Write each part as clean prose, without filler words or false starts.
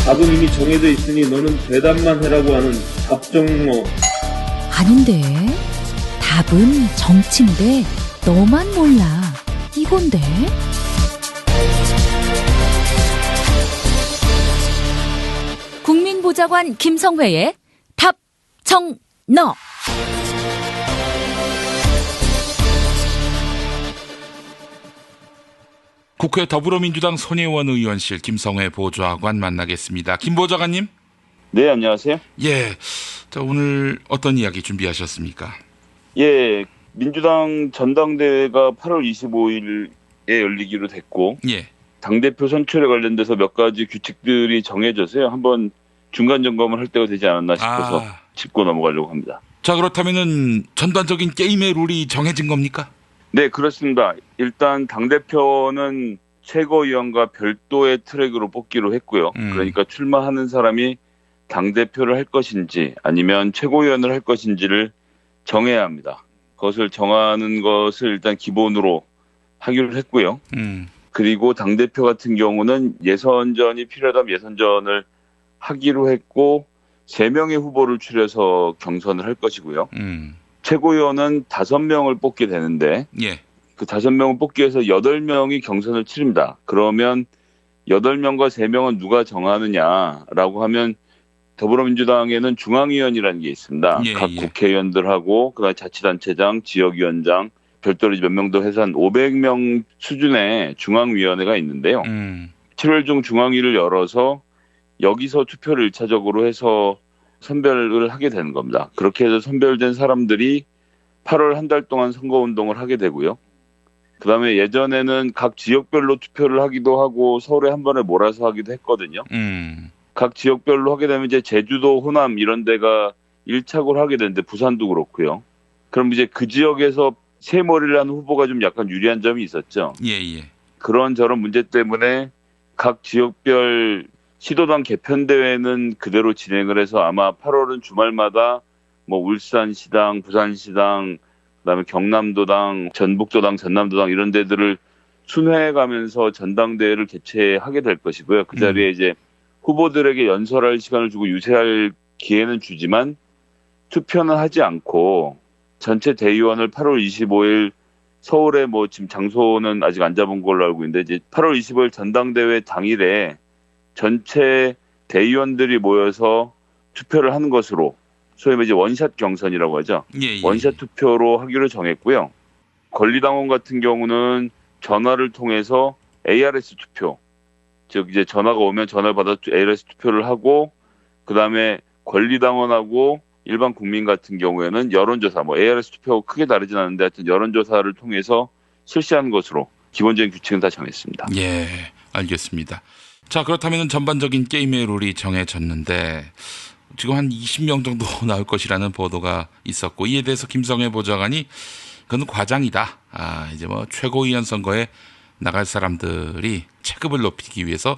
답은 이미 정해져 있으니 너는 대답만 해라고 하는 답정너. 아닌데. 답은 정치인데 너만 몰라. 이건데. 국민보좌관 김성회의 답정너. 국회 더불어민주당 손혜원 의원실 김성회 보좌관 만나겠습니다. 김 보좌관님. 네, 안녕하세요. 예, 자, 오늘 어떤 이야기 준비하셨습니까? 예, 민주당 전당대회가 8월 25일에 열리기로 됐고, 예. 당대표 선출에 관련돼서 몇 가지 규칙들이 정해져서요. 한번 중간 점검을 할 때가 되지 않았나 싶어서 짚고 넘어가려고 합니다. 자, 그렇다면은 전반적인 게임의 룰이 정해진 겁니까? 네, 그렇습니다. 일단 당대표는 최고위원과 별도의 트랙으로 뽑기로 했고요. 그러니까 출마하는 사람이 당대표를 할 것인지 아니면 최고위원을 할 것인지를 정해야 합니다. 그것을 정하는 것을 일단 기본으로 하기로 했고요. 그리고 당대표 같은 경우는 예선전이 필요하다면 예선전을 하기로 했고 3명의 후보를 추려서 경선을 할 것이고요. 최고위원은 5명을 뽑게 되는데 예. 그 5명을 뽑기 위해서 8명이 경선을 치릅니다. 그러면 8명과 3명은 누가 정하느냐라고 하면 더불어민주당에는 중앙위원이라는 게 있습니다. 예, 각 예. 국회의원들하고 그다음에 자치단체장, 지역위원장, 별도로 몇 명 더 해서 한 500명 수준의 중앙위원회가 있는데요. 7월 중 중앙위를 열어서 여기서 투표를 1차적으로 해서 선별을 하게 되는 겁니다. 그렇게 해서 선별된 사람들이 8월 한 달 동안 선거운동을 하게 되고요. 그다음에 예전에는 각 지역별로 투표를 하기도 하고 서울에 한 번에 몰아서 하기도 했거든요. 각 지역별로 하게 되면 이제 제주도, 호남 이런 데가 1착으로 하게 되는데 부산도 그렇고요. 그럼 이제 그 지역에서 새머리를 하는 후보가 좀 약간 유리한 점이 있었죠. 예, 예. 그런 저런 문제 때문에 각 지역별 시도당 개편대회는 그대로 진행을 해서 아마 8월은 주말마다 뭐 울산시당, 부산시당, 그다음에 경남도당, 전북도당, 전남도당 이런 데들을 순회해가면서 전당대회를 개최하게 될 것이고요. 그 자리에 이제 후보들에게 연설할 시간을 주고 유세할 기회는 주지만 투표는 하지 않고 전체 대의원을 8월 25일 서울에 뭐 지금 장소는 아직 안 잡은 걸로 알고 있는데 이제 8월 25일 전당대회 당일에 전체 대의원들이 모여서 투표를 하는 것으로 소위 이제 원샷 경선이라고 하죠. 예, 예. 원샷 투표로 하기로 정했고요. 권리당원 같은 경우는 전화를 통해서 ARS 투표, 즉 이제 전화가 오면 전화를 받아 ARS 투표를 하고 그다음에 권리당원하고 일반 국민 같은 경우에는 여론조사, 뭐 ARS 투표하고 크게 다르진 않은데 하여튼 여론조사를 통해서 실시하는 것으로 기본적인 규칙은 다 정했습니다. 예, 알겠습니다. 자, 그렇다면 전반적인 게임의 룰이 정해졌는데 지금 한 20명 정도 나올 것이라는 보도가 있었고 이에 대해서 김성회 보좌관이 그건 과장이다. 이제 뭐 최고위원 선거에 나갈 사람들이 체급을 높이기 위해서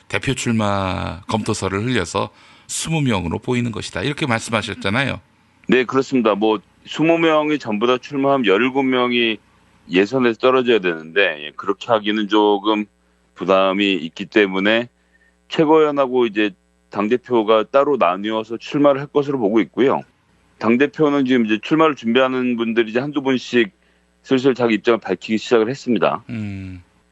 대표 출마 검토서를 흘려서 20명으로 보이는 것이다. 이렇게 말씀하셨잖아요. 네, 그렇습니다. 뭐 20명이 전부 다 출마하면 17명이 예선에서 떨어져야 되는데 그렇게 하기는 조금 부담이 있기 때문에 최고위원하고 이제 당대표가 따로 나뉘어서 출마를 할 것으로 보고 있고요. 당대표는 지금 이제 출마를 준비하는 분들이 이제 한두 분씩 슬슬 자기 입장을 밝히기 시작을 했습니다.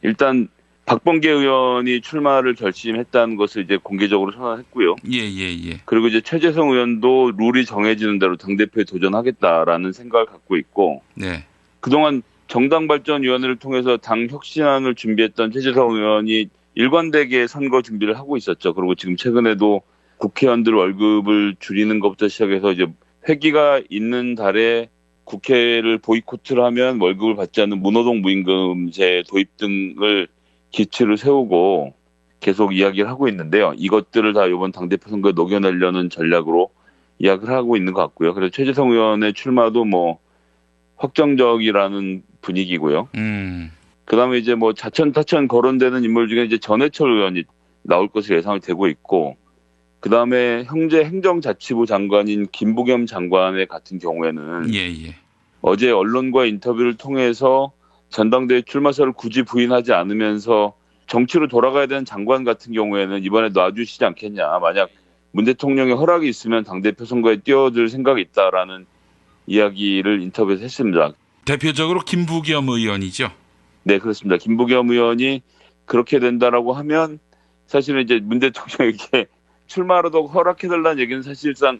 일단 박범계 의원이 출마를 결심했다는 것을 이제 공개적으로 선언했고요. 예. 그리고 이제 최재성 의원도 룰이 정해지는 대로 당대표에 도전하겠다라는 생각을 갖고 있고 네. 그동안 정당발전위원회를 통해서 당 혁신안을 준비했던 최재성 의원이 일관되게 선거 준비를 하고 있었죠. 그리고 지금 최근에도 국회의원들 월급을 줄이는 것부터 시작해서 이제 회기가 있는 달에 국회를 보이콧을 하면 월급을 받지 않는 무노동 무임금제 도입 등을 기치를 세우고 계속 이야기를 하고 있는데요. 이것들을 다 이번 당대표 선거에 녹여내려는 전략으로 이야기를 하고 있는 것 같고요. 그래서 최재성 의원의 출마도 뭐 확정적이라는 분위기고요. 그다음에 이제 뭐 자천타천 거론되는 인물 중에 이제 전해철 의원이 나올 것으로 예상이 되고 있고, 그다음에 현재 행정자치부 장관인 김부겸 장관의 같은 경우에는 어제 언론과 인터뷰를 통해서 전당대회 출마설을 굳이 부인하지 않으면서 정치로 돌아가야 되는 장관 같은 경우에는 이번에 놔주시지 않겠냐. 만약 문 대통령의 허락이 있으면 당대표 선거에 뛰어들 생각이 있다라는 이야기를 인터뷰에서 했습니다. 대표적으로 김부겸 의원이죠. 네, 그렇습니다. 김부겸 의원이 그렇게 된다라고 하면 사실은 이제 문 대통령에게 출마라도 허락해달라는 얘기는 사실상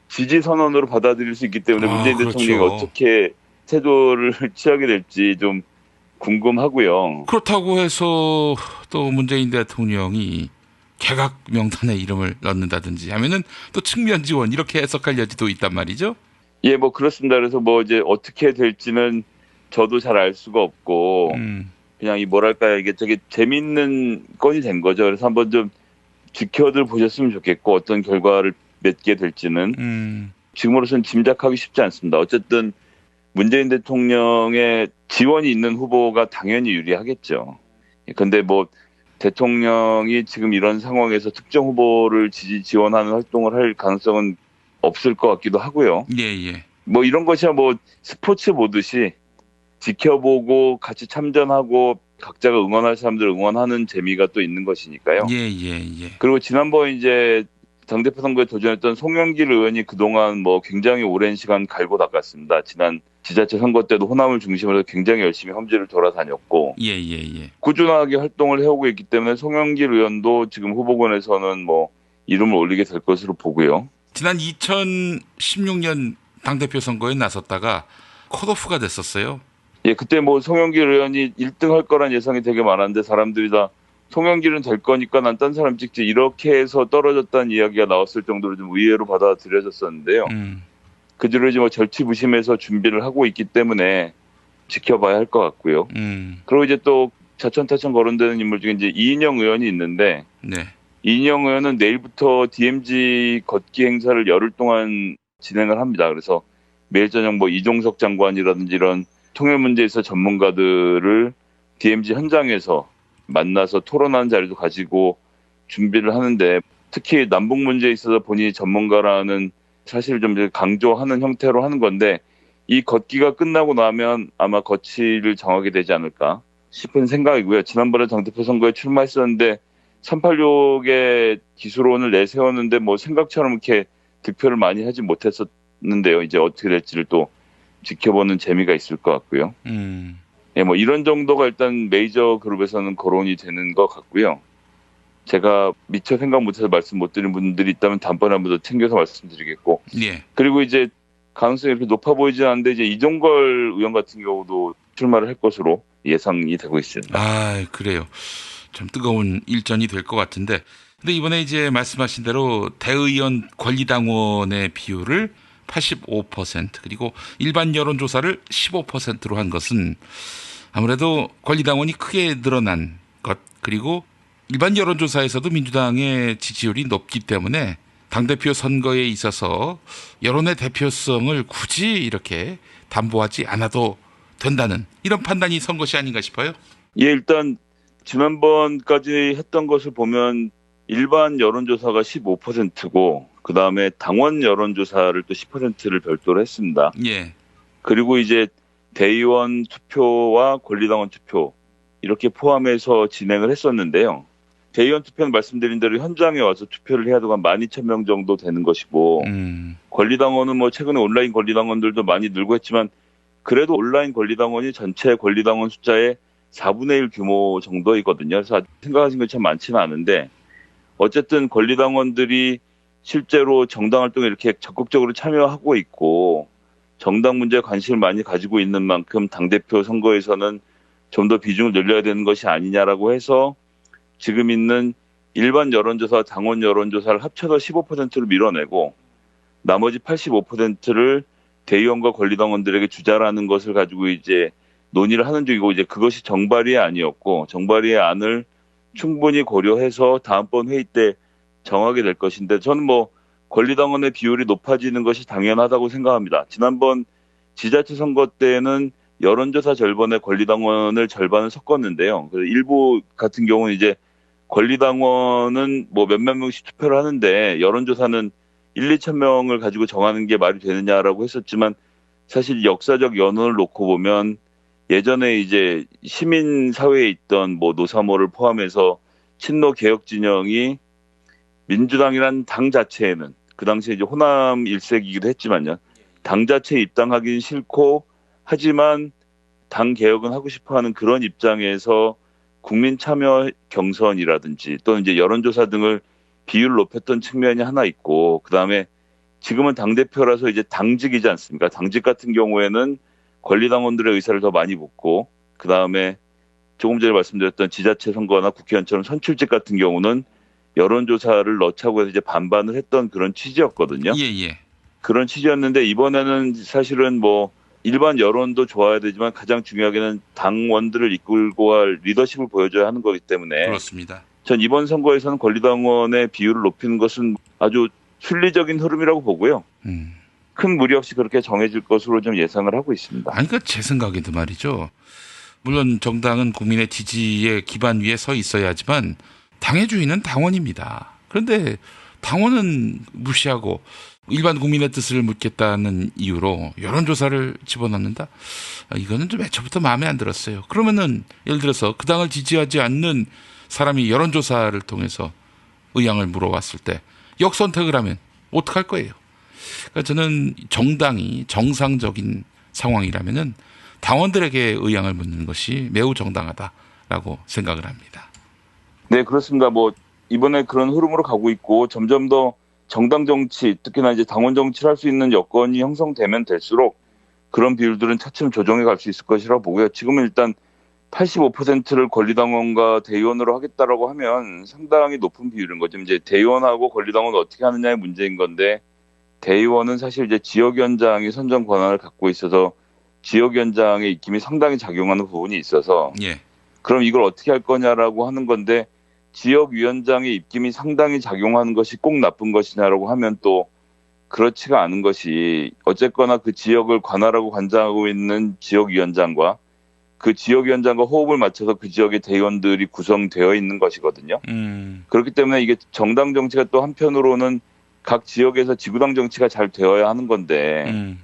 지지 선언으로 받아들일 수 있기 때문에 문재인 그렇죠. 대통령이 어떻게 태도를 취하게 될지 좀 궁금하고요. 그렇다고 해서 또 문재인 대통령이 개각 명단에 이름을 넣는다든지 하면은 또 측면 지원 이렇게 해석할 여지도 있단 말이죠. 예, 뭐 그렇습니다. 그래서 뭐 이제 어떻게 될지는 저도 잘 알 수가 없고 그냥 이 뭐랄까요, 이게 되게 재밌는 건이 된 거죠. 그래서 한번 좀 지켜들 보셨으면 좋겠고 어떤 결과를 맺게 될지는 지금으로서는 짐작하기 쉽지 않습니다. 어쨌든 문재인 대통령의 지원이 있는 후보가 당연히 유리하겠죠. 근데 뭐 대통령이 지금 이런 상황에서 특정 후보를 지지 지원하는 활동을 할 가능성은 없을 것 같기도 하고요. 예. 뭐 이런 것이야 뭐 스포츠 보듯이 지켜보고 같이 참전하고 각자가 응원할 사람들 응원하는 재미가 또 있는 것이니까요. 예. 그리고 지난번 이제 당대표 선거에 도전했던 송영길 의원이 그동안 뭐 굉장히 오랜 시간 갈고 닦았습니다. 지난 지자체 선거 때도 호남을 중심으로 굉장히 열심히 험지를 돌아다녔고 예. 꾸준하게 활동을 해오고 있기 때문에 송영길 의원도 지금 후보군에서는 뭐 이름을 올리게 될 것으로 보고요. 지난 2016년 당대표 선거에 나섰다가 컷오프가 됐었어요. 예, 그때 뭐 송영길 의원이 1등 할 거란 예상이 되게 많았는데 사람들이 다 송영길은 될 거니까 난 딴 사람 찍지 이렇게 해서 떨어졌다는 이야기가 나왔을 정도로 좀 의외로 받아들여졌었는데요. 그 뒤로 이제 뭐 절치부심해서 준비를 하고 있기 때문에 지켜봐야 할 것 같고요. 그리고 이제 또 차천타천 거론되는 인물 중에 이제 이인영 의원이 있는데 네. 이인영 의원은 내일부터 DMZ 걷기 행사를 열흘 동안 진행을 합니다. 그래서 매일 저녁 뭐 이종석 장관이라든지 이런 통일 문제에 있어 전문가들을 DMZ 현장에서 만나서 토론하는 자리도 가지고 준비를 하는데 특히 남북 문제에 있어서 본인이 전문가라는 사실을 좀 강조하는 형태로 하는 건데 이 걷기가 끝나고 나면 아마 거취를 정하게 되지 않을까 싶은 생각이고요. 지난번에 당대표 선거에 출마했었는데 386의 기수론을 내세웠는데 뭐 생각처럼 이렇게 득표를 많이 하지 못했었는데요. 이제 어떻게 될지를 또 지켜보는 재미가 있을 것 같고요. 예, 뭐 이런 정도가 일단 메이저 그룹에서는 거론이 되는 것 같고요. 제가 미처 생각 못해서 말씀 못 드린 분들이 있다면 다음번에 한 번 더 챙겨서 말씀드리겠고. 예. 그리고 이제 가능성이 이렇게 높아 보이지 않는데 이제 이종걸 의원 같은 경우도 출마를 할 것으로 예상이 되고 있습니다. 아, 그래요. 좀 뜨거운 일전이 될 것 같은데. 근데 이번에 이제 말씀하신 대로 대의원 권리당원의 비율을 85% 그리고 일반 여론조사를 15%로 한 것은 아무래도 권리당원이 크게 늘어난 것 그리고 일반 여론조사에서도 민주당의 지지율이 높기 때문에 당대표 선거에 있어서 여론의 대표성을 굳이 이렇게 담보하지 않아도 된다는 이런 판단이 선 것이 아닌가 싶어요. 예, 일단 지난번까지 했던 것을 보면 일반 여론조사가 15%고 그다음에 당원 여론조사를 또 10%를 별도로 했습니다. 예. 그리고 이제 대의원 투표와 권리당원 투표 이렇게 포함해서 진행을 했었는데요. 대의원 투표는 말씀드린 대로 현장에 와서 투표를 해야 되고 한 12,000명 정도 되는 것이고 권리당원은 뭐 최근에 온라인 권리당원들도 많이 늘고 했지만 그래도 온라인 권리당원이 전체 권리당원 숫자의 4분의 1 규모 정도이거든요. 그래서 생각하신 것처럼 많지는 않은데 어쨌든 권리당원들이 실제로 정당 활동에 이렇게 적극적으로 참여하고 있고 정당 문제에 관심을 많이 가지고 있는 만큼 당대표 선거에서는 좀 더 비중을 늘려야 되는 것이 아니냐라고 해서 지금 있는 일반 여론조사와 당원 여론조사를 합쳐서 15%를 밀어내고 나머지 85%를 대의원과 권리당원들에게 주자라는 것을 가지고 이제 논의를 하는 중이고 이제 그것이 정발의의 안이었고 정발의의 안을 충분히 고려해서 다음번 회의 때 정하게 될 것인데 저는 뭐 권리당원의 비율이 높아지는 것이 당연하다고 생각합니다. 지난번 지자체 선거 때는 여론조사 절반에 권리당원을 절반을 섞었는데요. 그래서 일부 같은 경우는 이제 권리당원은 뭐 몇몇 명씩 투표를 하는데 여론조사는 1,2,000명을 가지고 정하는 게 말이 되느냐라고 했었지만 사실 역사적 연원을 놓고 보면 예전에 이제 시민 사회에 있던 뭐 노사모를 포함해서 친노 개혁 진영이 민주당이란 당 자체에는 그 당시에 이제 호남 일색이기도 했지만요. 당 자체에 입당하기는 싫고 하지만 당 개혁은 하고 싶어하는 그런 입장에서 국민 참여 경선이라든지 또는 이제 여론조사 등을 비율을 높였던 측면이 하나 있고 그다음에 지금은 당대표라서 이제 당직이지 않습니까? 당직 같은 경우에는 권리당원들의 의사를 더 많이 묻고 그다음에 조금 전에 말씀드렸던 지자체 선거나 국회의원처럼 선출직 같은 경우는 여론조사를 넣자고 해서 이제 반반을 했던 그런 취지였거든요. 예. 그런 취지였는데 이번에는 사실은 뭐 일반 여론도 좋아야 되지만 가장 중요하게는 당원들을 이끌고 할 리더십을 보여줘야 하는 거기 때문에 그렇습니다. 전 이번 선거에서는 권리당원의 비율을 높이는 것은 아주 순리적인 흐름이라고 보고요. 큰 무리 없이 그렇게 정해질 것으로 좀 예상을 하고 있습니다. 아니, 그러니까 제 생각에도 말이죠. 물론 정당은 국민의 지지의 기반 위에 서 있어야 하지만 당의 주인은 당원입니다. 그런데 당원은 무시하고 일반 국민의 뜻을 묻겠다는 이유로 여론조사를 집어넣는다? 이거는 좀 애초부터 마음에 안 들었어요. 그러면은 예를 들어서 그 당을 지지하지 않는 사람이 여론조사를 통해서 의향을 물어봤을 때 역선택을 하면 어떡할 거예요? 그러니까 저는 정당이 정상적인 상황이라면은 당원들에게 의향을 묻는 것이 매우 정당하다라고 생각을 합니다. 네, 그렇습니다. 뭐 이번에 그런 흐름으로 가고 있고 점점 더 정당 정치, 특히나 이제 당원 정치를 할 수 있는 여건이 형성되면 될수록 그런 비율들은 차츰 조정해 갈 수 있을 것이라고 보고요. 지금은 일단 85%를 권리당원과 대의원으로 하겠다라고 하면 상당히 높은 비율인 거죠. 이제 대의원하고 권리당원을 어떻게 하느냐의 문제인 건데 대의원은 사실 이제 지역위원장이 선정 권한을 갖고 있어서 지역위원장의 입김이 상당히 작용하는 부분이 있어서 예. 그럼 이걸 어떻게 할 거냐라고 하는 건데 지역위원장의 입김이 상당히 작용하는 것이 꼭 나쁜 것이냐라고 하면 또 그렇지가 않은 것이 어쨌거나 그 지역을 관할하고 관장하고 있는 지역위원장과 그 지역위원장과 호흡을 맞춰서 그 지역의 대의원들이 구성되어 있는 것이거든요. 그렇기 때문에 이게 정당 정치가 또 한편으로는 각 지역에서 지구당 정치가 잘 되어야 하는 건데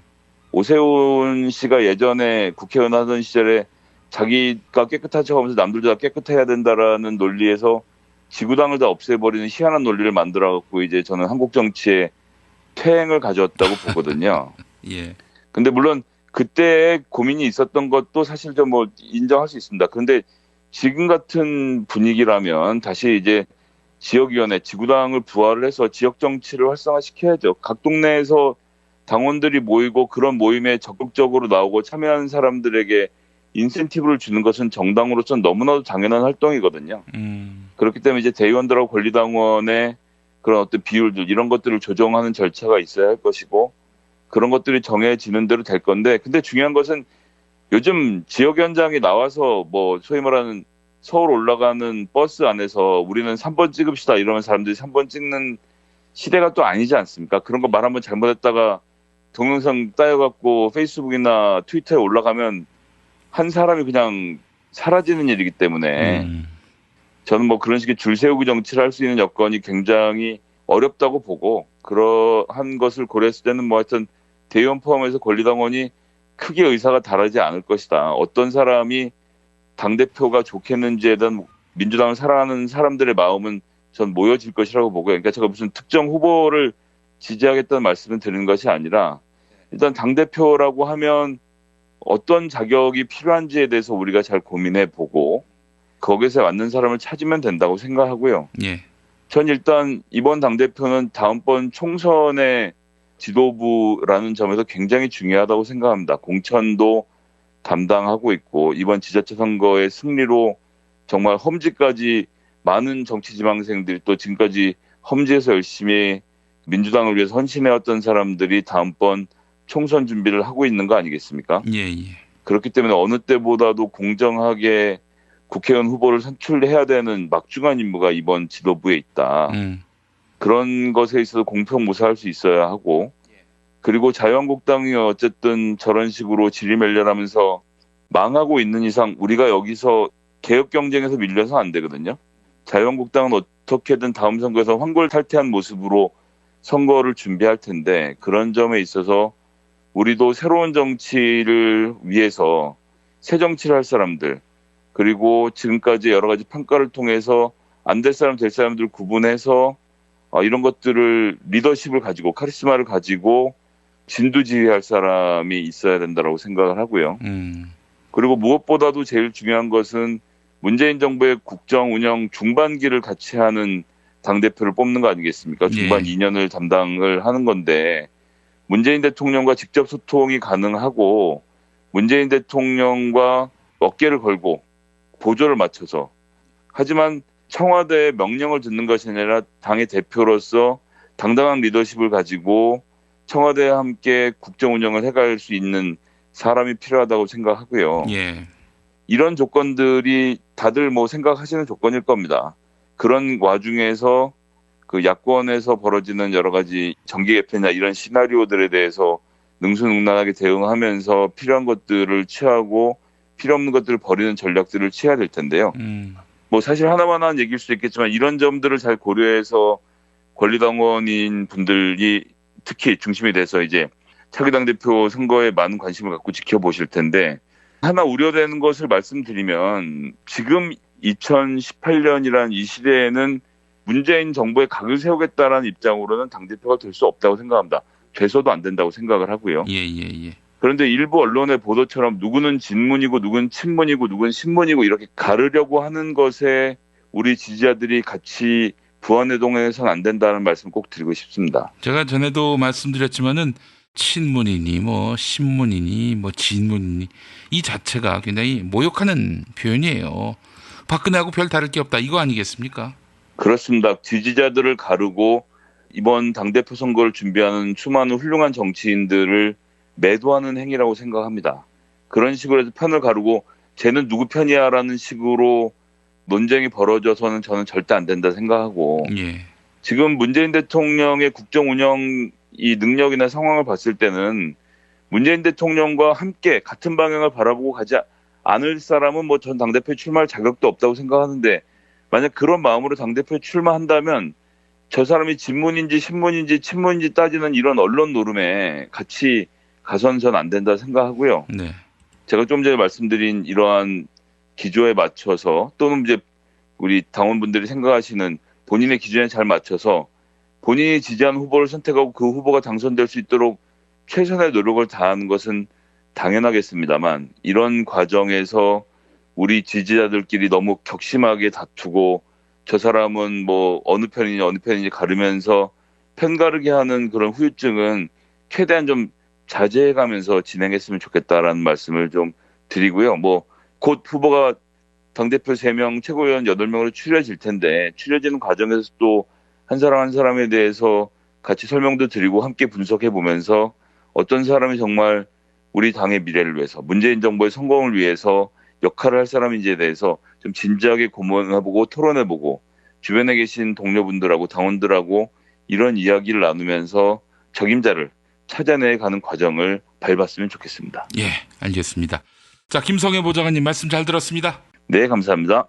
오세훈 씨가 예전에 국회의원 하던 시절에 자기가 깨끗한 척하면서 남들도 다 깨끗해야 된다라는 논리에서 지구당을 다 없애버리는 희한한 논리를 만들어갖고 이제 저는 한국 정치에 퇴행을 가져왔다고 보거든요. 예. 근데 물론 그때 고민이 있었던 것도 사실 좀 뭐 인정할 수 있습니다. 그런데 지금 같은 분위기라면 다시 이제 지역위원회, 지구당을 부활을 해서 지역 정치를 활성화시켜야죠. 각 동네에서 당원들이 모이고 그런 모임에 적극적으로 나오고 참여하는 사람들에게 인센티브를 주는 것은 정당으로서는 너무나도 당연한 활동이거든요. 그렇기 때문에 이제 대의원들하고 권리당원의 그런 어떤 비율들 이런 것들을 조정하는 절차가 있어야 할 것이고 그런 것들이 정해지는 대로 될 건데 근데 중요한 것은 요즘 지역위원장이 나와서 뭐 소위 말하는 서울 올라가는 버스 안에서 우리는 3번 찍읍시다 이러면 사람들이 3번 찍는 시대가 또 아니지 않습니까? 그런 거 말 한번 잘못했다가 동영상 따여갖고 페이스북이나 트위터에 올라가면 한 사람이 그냥 사라지는 일이기 때문에 저는 뭐 그런 식의 줄 세우기 정치를 할 수 있는 여건이 굉장히 어렵다고 보고 그러한 것을 고려했을 때는 뭐 하여튼 대의원 포함해서 권리당원이 크게 의사가 다르지 않을 것이다. 어떤 사람이 당대표가 좋겠는지에 대한 민주당을 사랑하는 사람들의 마음은 전 모여질 것이라고 보고요. 그러니까 제가 무슨 특정 후보를 지지하겠다는 말씀을 드리는 것이 아니라 일단 당대표라고 하면 어떤 자격이 필요한지에 대해서 우리가 잘 고민해 보고 거기서 맞는 사람을 찾으면 된다고 생각하고요. 예. 전 일단 이번 당대표는 다음번 총선의 지도부라는 점에서 굉장히 중요하다고 생각합니다. 공천도 담당하고 있고 이번 지자체 선거의 승리로 정말 험지까지 많은 정치지망생들이 또 지금까지 험지에서 열심히 민주당을 위해서 헌신해왔던 사람들이 다음번 총선 준비를 하고 있는 거 아니겠습니까? 예. 그렇기 때문에 어느 때보다도 공정하게 국회의원 후보를 선출해야 되는 막중한 임무가 이번 지도부에 있다. 그런 것에 있어서 공평무사할 수 있어야 하고 그리고 자유한국당이 어쨌든 저런 식으로 지리멸렬하면서 망하고 있는 이상 우리가 여기서 개혁 경쟁에서 밀려서 안 되거든요. 자유한국당은 어떻게든 다음 선거에서 황골탈퇴한 모습으로 선거를 준비할 텐데 그런 점에 있어서 우리도 새로운 정치를 위해서 새 정치를 할 사람들, 그리고 지금까지 여러 가지 평가를 통해서 안 될 사람, 될 사람들 구분해서 이런 것들을 리더십을 가지고 카리스마를 가지고 진두지휘할 사람이 있어야 된다고 생각을 하고요. 그리고 무엇보다도 제일 중요한 것은 문재인 정부의 국정 운영 중반기를 같이 하는 당대표를 뽑는 거 아니겠습니까? 중반 예. 2년을 담당을 하는 건데 문재인 대통령과 직접 소통이 가능하고 문재인 대통령과 어깨를 걸고 보조를 맞춰서 하지만 청와대의 명령을 듣는 것이 아니라 당의 대표로서 당당한 리더십을 가지고 청와대와 함께 국정 운영을 해갈 수 있는 사람이 필요하다고 생각하고요. 예. 이런 조건들이 다들 뭐 생각하시는 조건일 겁니다. 그런 와중에서 그 야권에서 벌어지는 여러 가지 정계 개편이나 이런 시나리오들에 대해서 능수능란하게 대응하면서 필요한 것들을 취하고 필요 없는 것들을 버리는 전략들을 취해야 될 텐데요. 뭐 사실 하나만 얘기일 수도 있겠지만 이런 점들을 잘 고려해서 권리당원인 분들이 특히 중심이 돼서 이제 차기 당대표 선거에 많은 관심을 갖고 지켜보실 텐데 하나 우려되는 것을 말씀드리면 지금 2018년이란 이 시대에는 문재인 정부의 각을 세우겠다라는 입장으로는 당대표가 될 수 없다고 생각합니다. 돼서도 안 된다고 생각을 하고요. 예. 그런데 일부 언론의 보도처럼 누구는 진문이고 누구는 친문이고 누구는 신문이고 이렇게 가르려고 하는 것에 우리 지지자들이 같이 부안해동해서는 안 된다는 말씀 꼭 드리고 싶습니다. 제가 전에도 말씀드렸지만은 친문이니 뭐 신문이니 뭐 진문이니 이 자체가 굉장히 모욕하는 표현이에요. 박근혜하고 별 다를 게 없다 이거 아니겠습니까? 그렇습니다. 지지자들을 가르고 이번 당대표 선거를 준비하는 수많은 훌륭한 정치인들을 매도하는 행위라고 생각합니다. 그런 식으로 해서 편을 가르고 쟤는 누구 편이야라는 식으로 논쟁이 벌어져서는 저는 절대 안 된다 생각하고 예. 지금 문재인 대통령의 국정 운영 이 능력이나 상황을 봤을 때는 문재인 대통령과 함께 같은 방향을 바라보고 가지 않을 사람은 뭐 전 당대표에 출마할 자격도 없다고 생각하는데 만약 그런 마음으로 당대표에 출마한다면 저 사람이 진문인지 신문인지 친문인지 따지는 이런 언론 노름에 같이 가서는 전 안 된다 생각하고요. 네. 제가 좀 전에 말씀드린 이러한 기조에 맞춰서 또는 이제 우리 당원분들이 생각하시는 본인의 기준에 잘 맞춰서 본인이 지지하는 후보를 선택하고 그 후보가 당선될 수 있도록 최선의 노력을 다하는 것은 당연하겠습니다만 이런 과정에서 우리 지지자들끼리 너무 격심하게 다투고 저 사람은 뭐 어느 편인지 가르면서 편가르게 하는 그런 후유증은 최대한 좀 자제해가면서 진행했으면 좋겠다라는 말씀을 좀 드리고요. 뭐 곧 후보가 당대표 3명, 최고위원 8명으로 추려질 텐데 추려지는 과정에서 또 한 사람 한 사람에 대해서 같이 설명도 드리고 함께 분석해 보면서 어떤 사람이 정말 우리 당의 미래를 위해서 문재인 정부의 성공을 위해서 역할을 할 사람인지에 대해서 좀 진지하게 고민해보고 토론해보고 주변에 계신 동료분들하고 당원들하고 이런 이야기를 나누면서 적임자를 찾아내가는 과정을 밟았으면 좋겠습니다. 예, 알겠습니다. 자, 김성애 보좌관님 말씀 잘 들었습니다. 네, 감사합니다.